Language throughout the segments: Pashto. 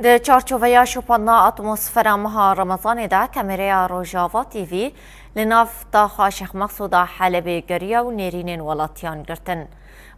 د چارچوبیا شوپانا اتمسفر مها رمضان دا كاميرا روجافا تي في لناف تا شيخ مقصود حلبي قرية ونيرين ولاتيان قرتن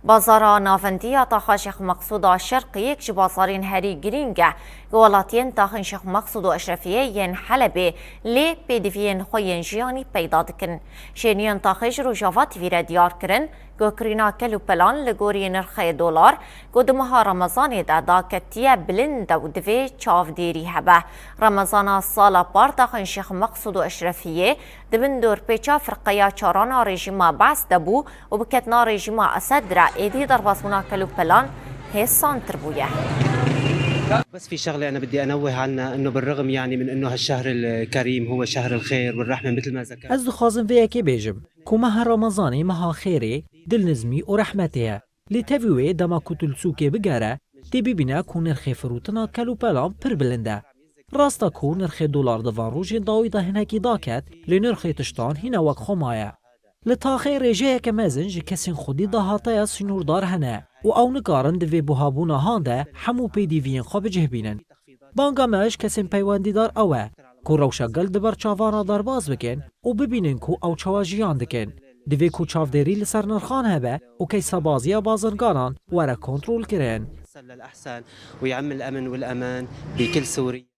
بازار نافندية تا شيخ مقصود شرقي يكش بازارين هاري جرينجا ولاتين تا شيخ مقصود اشرفية ين حلبي لي بيدفين خوين جياني بيدادكن شينيان تا روجافا تي في ديار كرن گوکرینا کلو پلان لگوری نرخ دلار گودمها رمضان دا کتیه بلند و دوی چاو دیری هبه رمضان سال بار داخل شیخ مقصود و اشرفیه دبن دور پیچا فرقیا چارانا رژیما بس دبو و بکتنا رژیما اسد را ایدی در باسونا کلو پلان هستان تربویه. بس في شغله انا بدي انوه عنها انه بالرغم يعني من انه هالشهر الكريم هو شهر الخير والرحمه مثل ما ذكرت. از دخوازم ویکی بیجم که ماه رمضانی ماه خیره دلنزمی و رحمتیه لتویوه دما کتل سوکه بگره دی ببینه که نرخ فروتنا کلو پلان پر بلنده راستا که نرخ دلار دوان روژ داوی ده هنکی داکت لنرخ تشتان هنه وک خمایه لتاخه رجه که مزنج کسین خودی دهاته از سنوردار هنه و او نگارن دوی بوهابونا هانده همو پیدی وین خواب جه بینن بانگا ماش کسین پیواندی دار اوه که روشگل دبر چاوانا دار باز بکن و ببینن که او چواجیان دکن دوی که چاودری لسر نرخان هبه و که سبازی بازرگانان وره کنترول کرن للأحسن ويعم الأمن والأمان بكل سوريا.